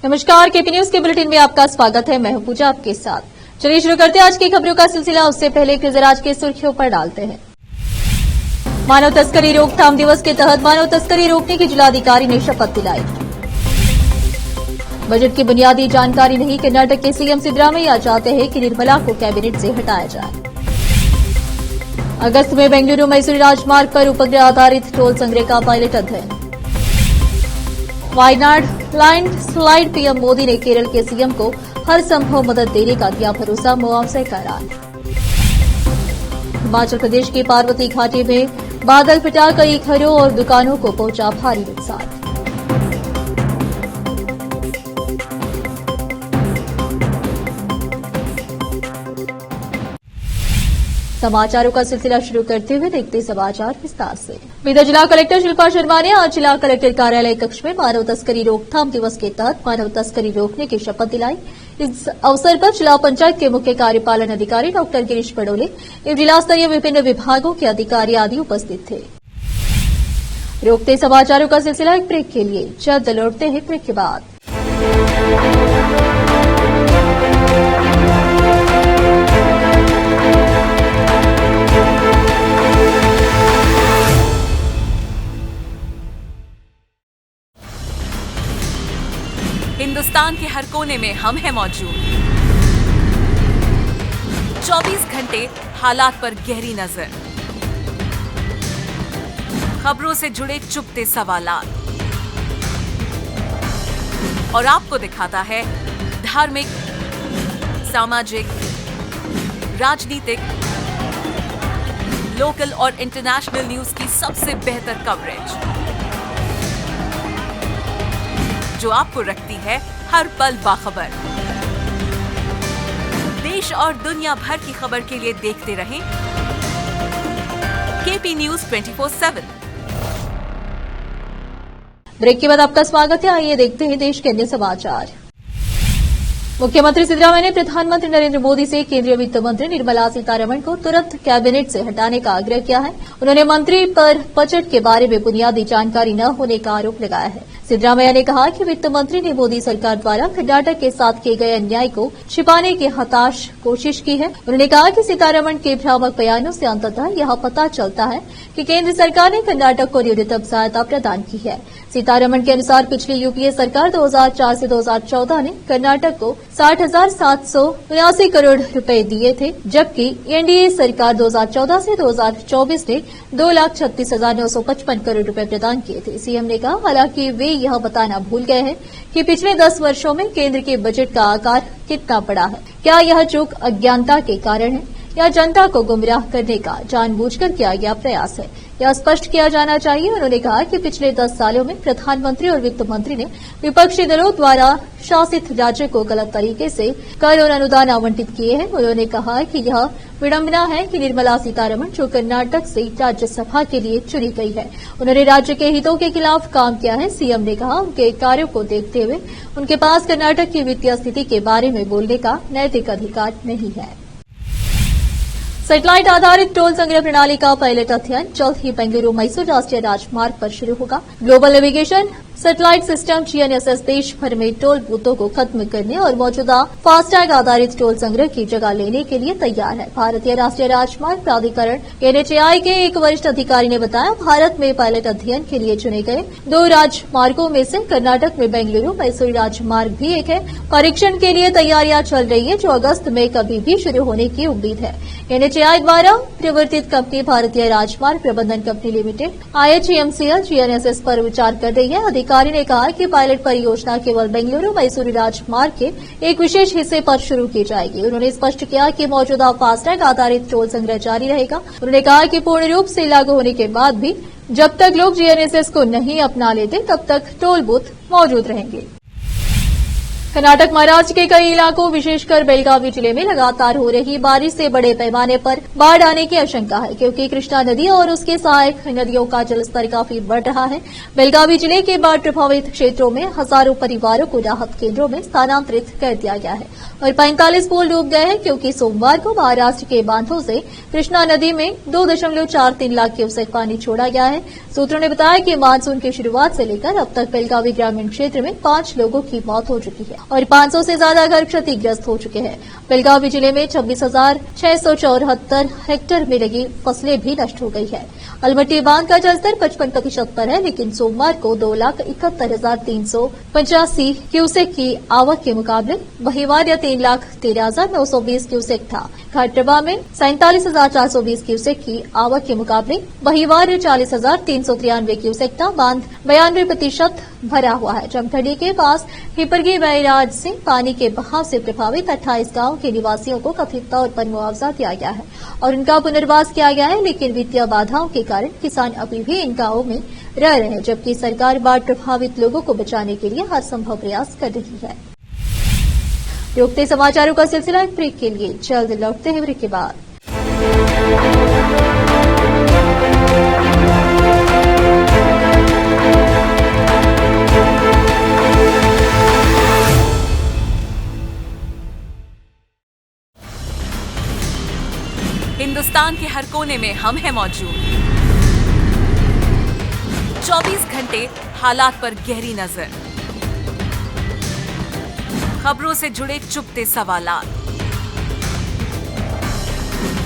नमस्कार, KP news के bulletin में आपका स्वागत है। मैं हूं पूजा आपके साथ। चलिए शुरू करते हैं आज की खबरों का सिलसिला। उससे पहले एक नजर आज की सुर्खियों पर डालते हैं। मानव तस्करी रोकथाम दिवस के तहत मानव तस्करी रोकने की जिलाधिकारी ने शपथ दिलाई। बजट की बुनियादी जानकारी नहीं, कर्नाटक के सीएम सिद्धरामैया चाहते हैं कि निर्मला को कैबिनेट से हटाया जाए। अगस्त में बेंगलुरु मैसूर राजमार्ग पर उपग्रह आधारित टोल संग्रह का पायलट अध्ययन। वायनाड लैंडस्लाइड, पीएम मोदी ने केरल के सीएम को हर संभव मदद देने का दिया भरोसा, मुआवजे का ऐलान। हिमाचल प्रदेश के पार्वती घाटी में बादल फटा, कई घरों और दुकानों को पहुंचा भारी नुकसान। समाचारों का सिलसिला शुरू करते हुए देखते समाचार विस्तार से। बीदर जिला कलेक्टर शिल्पा शर्मा ने आज जिला कलेक्टर कार्यालय कक्ष में मानव तस्करी रोकथाम दिवस के तहत मानव तस्करी रोकने की शपथ दिलाई। इस अवसर पर जिला पंचायत के मुख्य कार्यपालन अधिकारी डॉक्टर गिरीश बडोले एवं जिला स्तरीय विभिन्न विभागों के अधिकारी आदि उपस्थित थे। रोकते समाचारों का सिलसिला एक ब्रेक के लिए, जल्द लौटते हैं ब्रेक के बाद। हिंदुस्तान के हर कोने में हम हैं मौजूद। 24 घंटे हालात पर गहरी नजर, खबरों से जुड़े चुपते सवालात और आपको दिखाता है धार्मिक, सामाजिक, राजनीतिक, लोकल और इंटरनेशनल न्यूज की सबसे बेहतर कवरेज, जो आपको रखती है हर पल बाखबर। देश और दुनिया भर की खबर के लिए देखते रहें केपी न्यूज 24/7। ब्रेक के बाद आपका स्वागत है। आइए देखते हैं देश के अन्य समाचार। मुख्यमंत्री सिद्धरामैया ने प्रधानमंत्री नरेंद्र मोदी से केंद्रीय वित्त मंत्री निर्मला सीतारमण को तुरंत कैबिनेट से हटाने का आग्रह किया है। उन्होंने मंत्री पर बजट के बारे में बुनियादी जानकारी न होने का आरोप लगाया है। सिद्धरामैया ने कहा कि वित्त मंत्री ने मोदी सरकार द्वारा कर्नाटक के साथ किए गए अन्याय को छिपाने की हताश कोशिश की है। उन्होंने कहा कि सीतारमण के भ्रामक बयानों से अंततः यह पता चलता है कि केंद्र सरकार ने कर्नाटक को न्यूनतम सहायता प्रदान की है। सीतारमण के अनुसार पिछली यूपीए सरकार 2004 से 2014 ने कर्नाटक को 60,779 करोड़ रुपए दिए थे, जबकि एनडीए सरकार 2014 से 2024 ने 2,36,955 करोड़ रुपए प्रदान किए थे। सीएम ने कहा, हालांकि वे यह बताना भूल गए हैं कि पिछले 10 वर्षों में केंद्र के बजट का आकार कितना बड़ा है। क्या यह चूक अज्ञानता के कारण है या जनता को गुमराह करने का जानबूझकर किया गया प्रयास है, यह स्पष्ट किया जाना चाहिए। उन्होंने कहा कि पिछले 10 सालों में प्रधानमंत्री और वित्त मंत्री ने विपक्षी दलों द्वारा शासित राज्य को गलत तरीके से कर और अनुदान आवंटित किए हैं। उन्होंने कहा कि यह विडंबना है कि निर्मला सीतारमण, जो कर्नाटक से राज्यसभा के लिए चुनी गई है, उन्होंने राज्य के हितों के खिलाफ काम किया है। सीएम ने कहा, उनके कार्यों को देखते हुए उनके पास कर्नाटक की वित्तीय स्थिति के बारे में बोलने का नैतिक अधिकार नहीं है। सैटेलाइट आधारित टोल संग्रह प्रणाली का पायलट अध्ययन जल्द ही बेंगलुरु मैसूर राष्ट्रीय राजमार्ग पर शुरू होगा। Global navigation satellite system GNSS देश भर में टोल बूथों को खत्म करने और मौजूदा फास्टैग आधारित टोल संग्रह की जगह लेने के लिए तैयार है। भारतीय राष्ट्रीय राजमार्ग प्राधिकरण एनएचएआई के एक वरिष्ठ अधिकारी ने बताया, भारत में पायलट अध्ययन के लिए चुने गए 2 राजमार्गों में से कर्नाटक में बेंगलुरु मैसूर राजमार्ग भी एक है। परीक्षण के लिए तैयारियां चल रही है, जो अगस्त में कभी भी शुरू होने की उम्मीद है। एनएचएआई द्वारा प्रवर्तित कंपनी भारतीय राजमार्ग प्रबंधन कंपनी लिमिटेड IHEMCL जीएनएसएस पर विचार कर रही है। अधिकारी ने कहा कि पायलट परियोजना केवल बेंगलुरु मैसूर राजमार्ग के एक विशेष हिस्से पर शुरू की जाएगी। उन्होंने स्पष्ट किया कि मौजूदा फास्टैग आधारित टोल संग्रह जारी रहेगा। उन्होंने कहा कि पूर्ण रूप से लागू होने के बाद भी जब तक लोग जीएनएसएस को नहीं अपना लेते, तब तक टोल बूथ मौजूद रहेंगे। कर्नाटक महाराष्ट्र के कई इलाकों विशेषकर बेलगावी जिले में लगातार हो रही बारिश से बड़े पैमाने पर बाढ़ आने की आशंका है, क्योंकि कृष्णा नदी और उसके सहायक नदियों का जलस्तर काफी बढ़ रहा है। बेलगावी जिले के बाढ़ प्रभावित क्षेत्रों में हजारों परिवारों को राहत केंद्रों में स्थानांतरित कर दिया गया है और 45 पुल डूब गए हैं, क्योंकि सोमवार को महाराष्ट्र के बांधों से कृष्णा नदी में 2.43 लाख क्यूसेक पानी छोड़ा गया है। सूत्रों ने बताया कि मानसून की शुरुआत से लेकर अब तक बेलगावी ग्रामीण क्षेत्र में 5 लोगों की मौत हो चुकी है और 500 से ज्यादा घर क्षतिग्रस्त हो चुके हैं। बेलगावी जिले में 26,674 हेक्टेयर में लगी फसलें भी नष्ट हो गई है। अलमट्टी बांध का जलस्तर 55% पर है, लेकिन सोमवार को 2,71,385 क्यूसेक की आवक के मुकाबले बहिवार 3,13,920 क्यूसेक था। घाटप्रभा में 47,420 क्यूसेक की आवक के मुकाबले बहिवार 40,393 क्यूसेक था। बांध 92% भरा हुआ है। जमखंडी के पास हिपरगी बैराज से पानी के बहाव से प्रभावित 28 गांव के निवासियों को कथित तौर पर मुआवजा दिया गया है और उनका पुनर्वास किया गया है, लेकिन वित्तीय बाधाओं के कारण किसान अभी भी इन गांवों में रह रहे हैं, जबकि सरकार बाढ़ प्रभावित लोगों को बचाने के लिए हर संभव प्रयास कर रही है। रोकते समाचारों का सिलसिला एक ब्रेक के लिए, जल्द लौटते हैं ब्रेक के बाद। हिंदुस्तान के हर कोने में हम हैं मौजूद। 24 घंटे हालात पर गहरी नजर, खबरों से जुड़े चुपते सवालात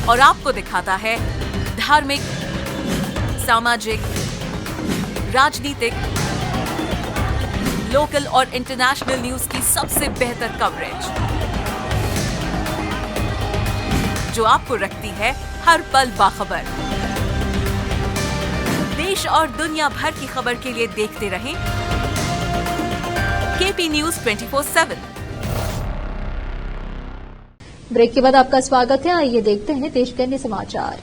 और आपको दिखाता है धार्मिक, सामाजिक, राजनीतिक, लोकल और इंटरनेशनल न्यूज की सबसे बेहतर कवरेज, जो आपको रखती है हर पल बाखबर। देश और दुनिया भर की खबर के लिए देखते रहें केपी न्यूज 24/7। ब्रेक के बाद आपका स्वागत है। आइए देखते हैं देश के अन्य समाचार।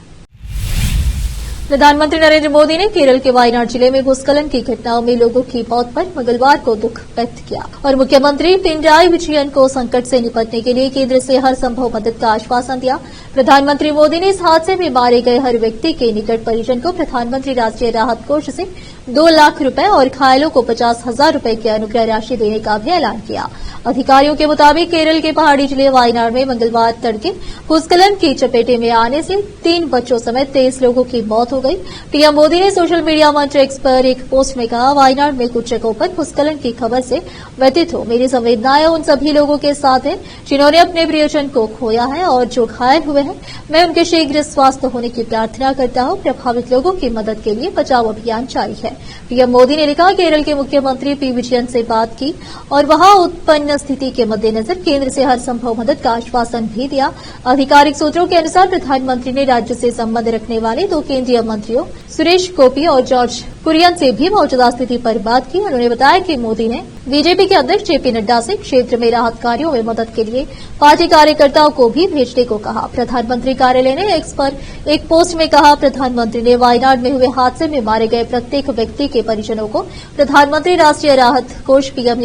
प्रधानमंत्री नरेंद्र मोदी ने केरल के वायनाड जिले में भूस्खलन की घटनाओं में लोगों की मौत पर मंगलवार को दुख व्यक्त किया और मुख्यमंत्री पिनराई विजयन को संकट से निपटने के लिए केंद्र से हर संभव मदद का आश्वासन दिया। प्रधानमंत्री मोदी ने इस हादसे में मारे गए हर व्यक्ति के निकट परिजन को प्रधानमंत्री राष्ट्रीय राहत कोष से 2 लाख रुपए और घायलों को 50,000 रुपए की अनुग्रह राशि देने का भी ऐलान किया। अधिकारियों के मुताबिक केरल के पहाड़ी जिले वायनाड में मंगलवार तड़के भूस्खलन की चपेटे में आने से 3 बच्चों समेत 23 लोगों की मौत हो गई। पीएम मोदी ने सोशल मीडिया मंच एक्स पर एक पोस्ट में कहा, वायनाड में कुछ जगहों पर भूस्खलन की खबर से व्यथित हो। मेरी संवेदनाएं उन सभी लोगों के साथ हैं जिन्होंने अपने प्रियजन को खोया है और जो घायल हुए हैं। मैं उनके शीघ्र स्वस्थ होने की प्रार्थना करता हूं। प्रभावित लोगों की मदद के लिए बचाव अभियान जारी है। पीएम मोदी ने लिखा, केरल के मुख्यमंत्री पी विजयन से बात की और वहां उत्पन्न स्थिति के मद्देनजर केंद्र से हर संभव मदद का आश्वासन भी दिया। आधिकारिक सूत्रों के अनुसार प्रधानमंत्री ने राज्य से संबंध रखने वाले 2 केंद्रीय मंत्रियों सुरेश गोपी और जॉर्ज कुरियन से भी मौजूदा स्थिति पर बात की। उन्होंने बताया कि मोदी ने बीजेपी के अध्यक्ष जेपी नड्डा से क्षेत्र में राहत कार्यों में मदद के लिए पार्टी कार्यकर्ताओं को भी भेजने को कहा। प्रधानमंत्री कार्यालय ने एक्स पर एक पोस्ट में कहा, प्रधानमंत्री ने वायनाड में हुए हादसे में मारे गए प्रत्येक व्यक्ति के परिजनों को प्रधानमंत्री राष्ट्रीय राहत कोष पीएम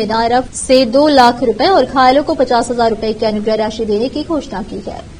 से 2 लाख रुपए और घायलों को 50,000 रुपए की अनुग्रह राशि देने की घोषणा की है।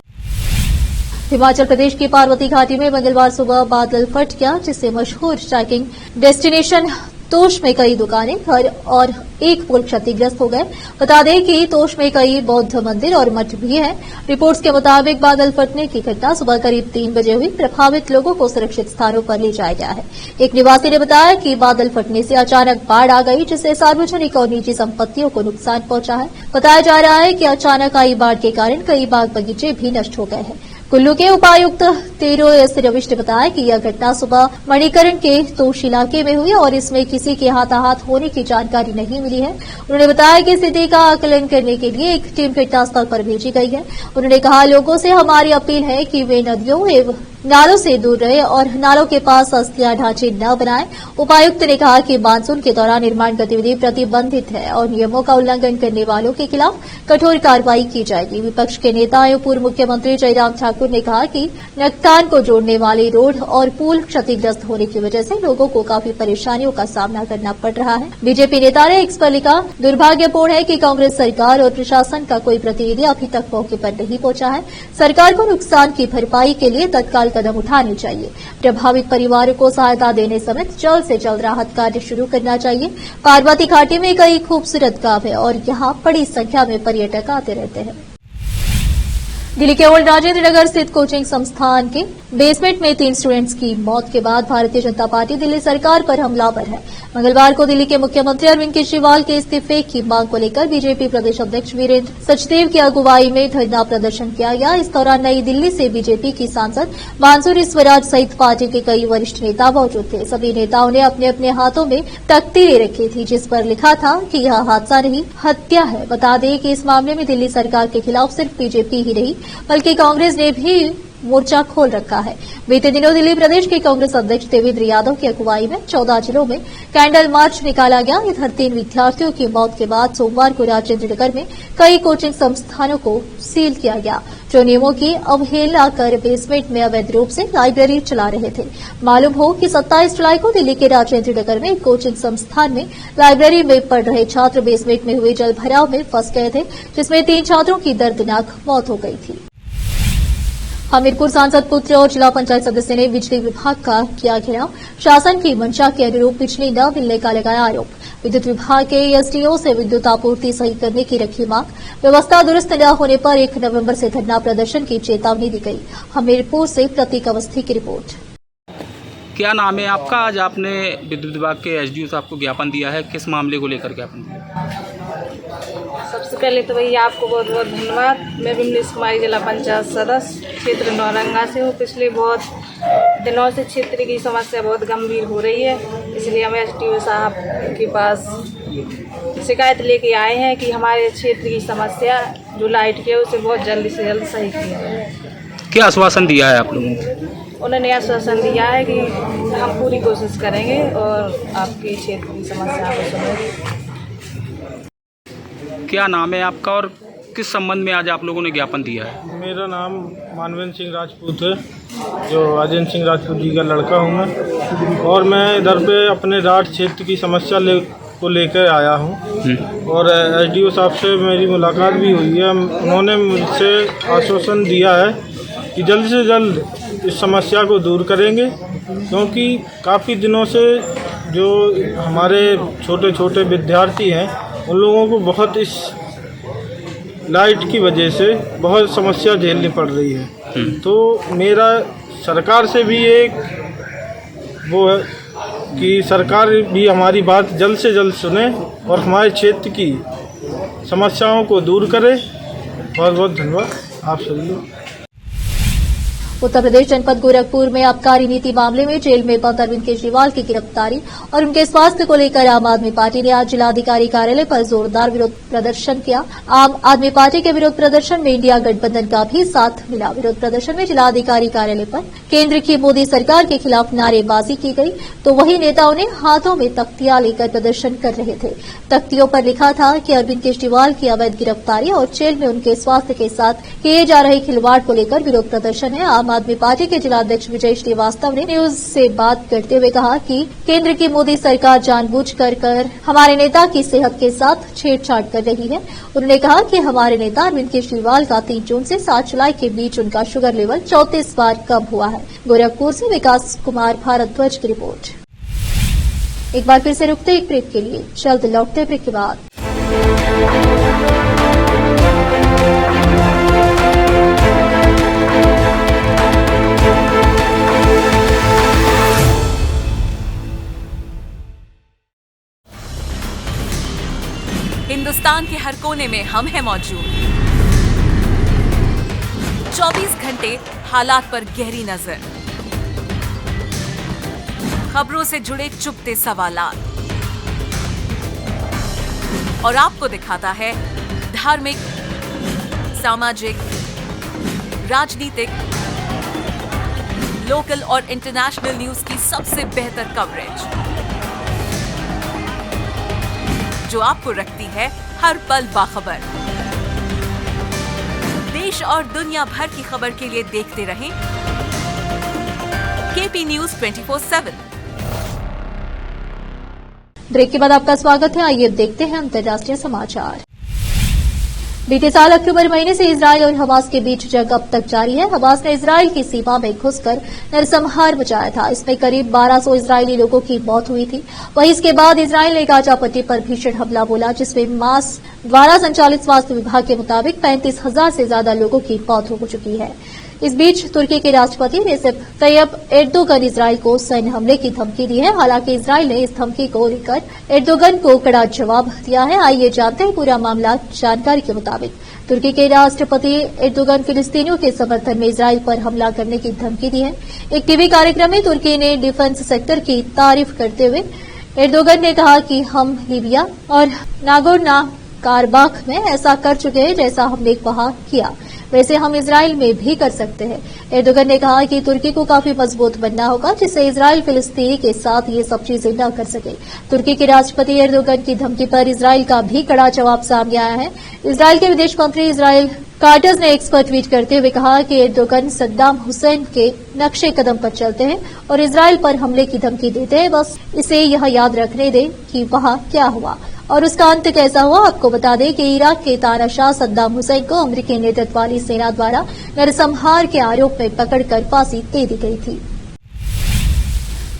हिमाचल प्रदेश की पार्वती घाटी में मंगलवार सुबह बादल फट गया, जिससे मशहूर ट्रैकिंग डेस्टिनेशन तोश में कई दुकानें, घर और एक पुल क्षतिग्रस्त हो गए। बता दें कि तोश में कई बौद्ध मंदिर और मठ भी हैं। रिपोर्ट्स के मुताबिक बादल फटने की घटना सुबह करीब 3 बजे हुई। प्रभावित लोगों को सुरक्षित स्थानों पर ले जाया गया है। एक निवासी ने बताया कि बादल फटने से अचानक बाढ़ आ गई, जिससे सार्वजनिक और निजी संपत्तियों को नुकसान पहुंचा है। बताया जा रहा है कि अचानक आई बाढ़ के कारण कई बाग बगीचे भी नष्ट हो गए हैं। कुल्लू के उपायुक्त तेरो एस रविश ने बताया कि यह घटना सुबह मणिकरण के तोश इलाके में हुई और इसमें किसी के हाथाहाथ होने की जानकारी नहीं मिली है। उन्होंने बताया कि स्थिति का आकलन करने के लिए एक टीम घटनास्थल पर भेजी गई है। उन्होंने कहा, लोगों से हमारी अपील है कि वे नदियों एवं नालों से दूर रहे और नालों के पास अस्थायी ढांचे न बनाएं। उपायुक्त ने कहा कि मानसून के दौरान निर्माण गतिविधि प्रतिबंधित है और नियमों का उल्लंघन करने वालों के खिलाफ कठोर कार्रवाई की जाएगी। विपक्ष के नेता एवं पूर्व मुख्यमंत्री जयराम ठाकुर ने कहा कि नकतान को जोड़ने वाले रोड और पुल क्षतिग्रस्त होने की वजह से लोगों को काफी परेशानियों का सामना करना पड़ रहा है। बीजेपी नेता ने एक्स पर लिखा, दुर्भाग्यपूर्ण है कि कांग्रेस सरकार और प्रशासन का कोई प्रतिनिधि अभी तक मौके पर नहीं पहुंचा है। सरकार को नुकसान की भरपाई के लिए तत्काल कदम उठाने चाहिए। प्रभावित परिवारों को सहायता देने समेत जल्द से जल्द राहत कार्य शुरू करना चाहिए। पार्वती घाटी में कई खूबसूरत गांव है और यहां बड़ी संख्या में पर्यटक आते रहते हैं। दिल्ली के ओल्ड राजेंद्र नगर स्थित कोचिंग संस्थान के बेसमेंट में 3 स्टूडेंट्स की मौत के बाद भारतीय जनता पार्टी दिल्ली सरकार पर हमलावर है। मंगलवार को दिल्ली के मुख्यमंत्री अरविंद केजरीवाल के इस्तीफे की मांग को लेकर बीजेपी प्रदेश अध्यक्ष वीरेंद्र सचदेव की अगुवाई में धरना प्रदर्शन किया गया। इस दौरान नई दिल्ली से बीजेपी की सांसद मानसूरी स्वराज सहित पार्टी के कई वरिष्ठ नेता मौजूद थे। सभी नेताओं ने अपने अपने हाथों में तख्ती ले रखी थी जिस पर लिखा था कि यह हादसा नहीं, हत्या है। बता दें कि इस मामले में दिल्ली सरकार के खिलाफ सिर्फ बीजेपी ही नहीं बल्कि कांग्रेस ने भी मोर्चा खोल रखा है। बीते दिनों दिल्ली प्रदेश के कांग्रेस अध्यक्ष देवेंद्र यादव की अगुवाई में 14 जिलों में कैंडल मार्च निकाला गया। इधर 3 विद्यार्थियों की मौत के बाद सोमवार को राजेंद्र नगर में कई कोचिंग संस्थानों को सील किया गया जो नियमों की अवहेलना कर बेसमेंट में अवैध रूप से लाइब्रेरी चला रहे थे। मालूम हो कि 27 जुलाई को दिल्ली के राजेंद्र नगर में एक कोचिंग संस्थान में लाइब्रेरी में पढ़ रहे छात्र बेसमेंट में हुए जल भराव में फंस गए थे जिसमें 3 छात्रों की दर्दनाक मौत हो गई थी। हमीरपुर सांसद पुत्र और जिला पंचायत सदस्य ने बिजली विभाग का किया घेराव। शासन की मंशा के अनुरूप बिजली न मिलने का लगाया आरोप। विद्युत विभाग के एसडीओ से विद्युत आपूर्ति सही करने की रखी मांग। व्यवस्था दुरुस्त न होने पर 1 नवंबर से धरना प्रदर्शन की चेतावनी दी गई। हमीरपुर से प्रतीक अवस्थी की रिपोर्ट। क्या नाम है आपका? आज आपने विद्युत विभाग के एसडीओ साहब को ज्ञापन दिया है, किस मामले को लेकर ज्ञापन दिया? सबसे पहले तो भैया आपको बहुत बहुत धन्यवाद। मैं बिमलेश कुमारी जिला पंचायत सदस्य क्षेत्र नौरंगा से हूँ। पिछले बहुत दिनों से क्षेत्र की समस्या बहुत गंभीर हो रही है, इसलिए हम एसडीओ साहब के पास शिकायत लेके आए हैं कि हमारे क्षेत्र की समस्या जो लाइट की है उसे बहुत जल्द से जल्द सही किया जाए। क्या आश्वासन दिया है आप लोगों को? उन्होंने आश्वासन दिया है कि हम पूरी कोशिश करेंगे और आपके क्षेत्र की समस्या को सुनेंगे। क्या नाम है आपका और किस संबंध में आज आप लोगों ने ज्ञापन दिया है? मेरा नाम मानवेंद्र सिंह राजपूत है, जो राजेंद्र सिंह राजपूत जी का लड़का हूँ मैं, और मैं इधर पे अपने राठ क्षेत्र की समस्या को लेकर आया हूँ। और एसडीओ साहब से मेरी मुलाकात भी हुई है। उन्होंने मुझसे आश्वासन दिया है कि जल्द से जल्द इस समस्या को दूर करेंगे, क्योंकि काफ़ी दिनों से जो हमारे छोटे छोटे विद्यार्थी हैं उन लोगों को बहुत इस लाइट की वजह से बहुत समस्या झेलनी पड़ रही है। तो मेरा सरकार से भी एक वो है कि सरकार भी हमारी बात जल्द से जल्द सुने और हमारे क्षेत्र की समस्याओं को दूर करे। बहुत बहुत धन्यवाद आप सभी। उत्तर प्रदेश जनपद गोरखपुर में आबकारी नीति मामले में जेल में बंद अरविंद केजरीवाल की गिरफ्तारी और उनके स्वास्थ्य को लेकर आम आदमी पार्टी ने आज जिलाधिकारी कार्यालय पर जोरदार विरोध प्रदर्शन किया। आम आदमी पार्टी के विरोध प्रदर्शन में इंडिया गठबंधन का भी साथ मिला। विरोध प्रदर्शन में जिलाधिकारी कार्यालय पर केंद्र की मोदी सरकार के खिलाफ नारेबाजी की गई, तो वही नेताओं ने हाथों में तख्तियां लेकर प्रदर्शन कर रहे थे। तख्तियों पर लिखा था कि अरविंद केजरीवाल की अवैध गिरफ्तारी और जेल में उनके स्वास्थ्य के साथ किए जा रहे खिलवाड़ को लेकर विरोध प्रदर्शन है। आम आदमी पार्टी के जिलाध्यक्ष विजय श्रीवास्तव ने न्यूज से बात करते हुए कहा कि केंद्र की मोदी सरकार जानबूझकर हमारे नेता की सेहत के साथ छेड़छाड़ कर रही है। उन्होंने कहा कि हमारे नेता अरविंद केजरीवाल का 3 जून से 7 जुलाई के बीच उनका शुगर लेवल 34 बार कम हुआ है। गोरखपुर से विकास कुमार भारद्वाज की रिपोर्ट। एक बार फिर से रुकते एक ब्रेक के लिए, जल्द लौटते ब्रेक के बाद। हिंदुस्तान के हर कोने में हम हैं मौजूद। 24 घंटे हालात पर गहरी नजर, खबरों से जुड़े चुपते सवालात और आपको दिखाता है धार्मिक, सामाजिक, राजनीतिक, लोकल और इंटरनेशनल न्यूज की सबसे बेहतर कवरेज, जो आपको रखती है हर पल बाखबर। देश और दुनिया भर की खबर के लिए देखते रहें केपी न्यूज 24/7। ब्रेक के बाद आपका स्वागत है। आइए देखते हैं अंतर्राष्ट्रीय समाचार। बीते साल अक्टूबर महीने से इजरायल और हमास के बीच जंग अब तक जारी है। हमास ने इजरायल की सीमा में घुसकर नरसंहार मचाया था। इसमें करीब 1200 इजरायली लोगों की मौत हुई थी। वहीं इसके बाद इजरायल ने गाजा पट्टी पर भीषण हमला बोला, जिसमें हमास द्वारा संचालित स्वास्थ्य विभाग के मुताबिक 35,000 से ज्यादा लोगों की मौत हो चुकी है। इस बीच तुर्की के राष्ट्रपति रेसेप तैयब एर्दोगन इजरायल को सैन्य हमले की धमकी दी है। हालांकि इजरायल ने इस धमकी को लेकर एर्दोगन को कड़ा जवाब दिया है। आइए जानते हैं पूरा मामला। जानकारी के मुताबिक तुर्की के राष्ट्रपति एर्दोगन फिलिस्तीनियों के समर्थन में इजरायल पर हमला करने की धमकी दी है। एक टीवी कार्यक्रम में तुर्की ने डिफेंस सेक्टर की तारीफ करते हुए एर्दोगन ने कहा कि हम लीबिया और नागोर्नो काराबाख में ऐसा कर चुके हैं जैसा हमने वहां किया, वैसे हम इजरायल में भी कर सकते हैं। एर्दोगन ने कहा कि तुर्की को काफी मजबूत बनना होगा, जिससे इजरायल फिलिस्तीनी के साथ ये सब चीजें न कर सके। तुर्की के राष्ट्रपति एर्दोगन की धमकी पर इजरायल का भी कड़ा जवाब सामने आया है। इजरायल के विदेश मंत्री इजराइल कार्टर्स ने एक्स पर ट्वीट करते हुए कहा कि एर्दोगन सद्दाम हुसैन के नक्शे कदम पर चलते हैं और इजरायल पर हमले की धमकी देते हैं। बस इसे यह याद रखने दें कि वहां क्या हुआ और उसका अंत कैसा हुआ। आपको बता दें कि इराक के तानाशाह सद्दाम हुसैन को अमेरिकी नेतृत्व वाली सेना द्वारा नरसंहार के आरोप में पकड़कर फांसी दे दी गई थी।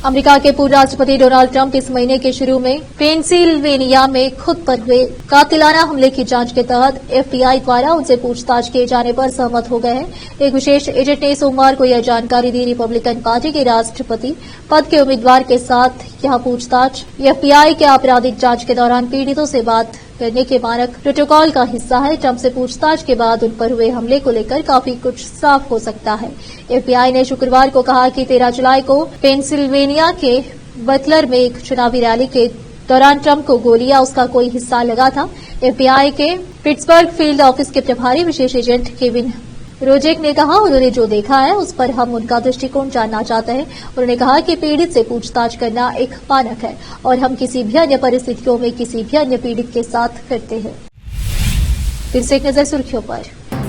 अमेरिका के पूर्व राष्ट्रपति डोनाल्ड ट्रंप इस महीने के शुरू में पेंसिल्वेनिया में खुद पर हुए कातिलाना हमले की जांच के तहत एफबीआई द्वारा उनसे पूछताछ किए जाने पर सहमत हो गए हैं। एक विशेष एजेंट ने सोमवार को यह जानकारी दी। रिपब्लिकन पार्टी के राष्ट्रपति पद के उम्मीदवार के साथ यह पूछताछ एफबीआई के आपराधिक जांच के दौरान पीड़ितों से बात करने के मानक प्रोटोकॉल का हिस्सा है। ट्रंप से पूछताछ के बाद उन पर हुए हमले को लेकर काफी कुछ साफ हो सकता है। एफबीआई ने शुक्रवार को कहा कि 13 जुलाई को पेंसिल्वेनिया के बटलर में एक चुनावी रैली के दौरान ट्रंप को गोलियां उसका कोई हिस्सा लगा था। एफबीआई के पिट्सबर्ग फील्ड ऑफिस के प्रभारी विशेष एजेंट केविन रोजेक ने कहा, उन्होंने जो देखा है उस पर हम उनका दृष्टिकोण जानना चाहते हैं। उन्होंने कहा कि पीड़ित से पूछताछ करना एक मानक है और हम किसी भी अन्य परिस्थितियों में किसी भी अन्य पीड़ित के साथ करते हैं। फिर से एक नजर सुर्खियों पर।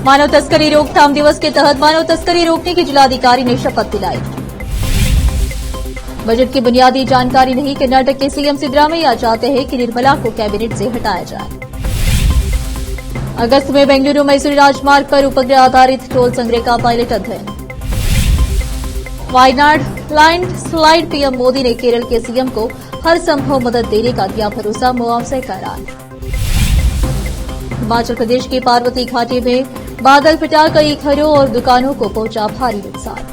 मानव तस्करी रोकथाम दिवस के तहत मानव तस्करी रोकने की जिलाधिकारी ने शपथ दिलाई। बजट की बुनियादी जानकारी नहीं, कर्नाटक के सीएम सिद्धरामैया चाहते हैं कि निर्मला को कैबिनेट से हटाया जाए। अगस्त में बेंगलुरु मैसूर राजमार्ग पर उपग्रह आधारित टोल संग्रह का पायलट अध्ययन। Wayanad land slide, PM Modi ने केरल के सीएम को हर संभव मदद देने का दिया भरोसा, मुआवजे का ऐलान। हिमाचल प्रदेश की पार्वती घाटी में बादल फटा, कई घरों और दुकानों को पहुंचा भारी नुकसान।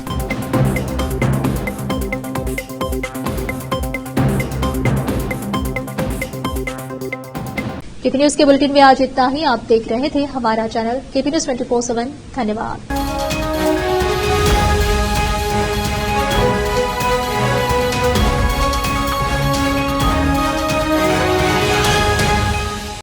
केपी न्यूज के बुलेटिन में आज इतना ही। आप देख रहे थे हमारा चैनल केपी न्यूज 24/7। धन्यवाद।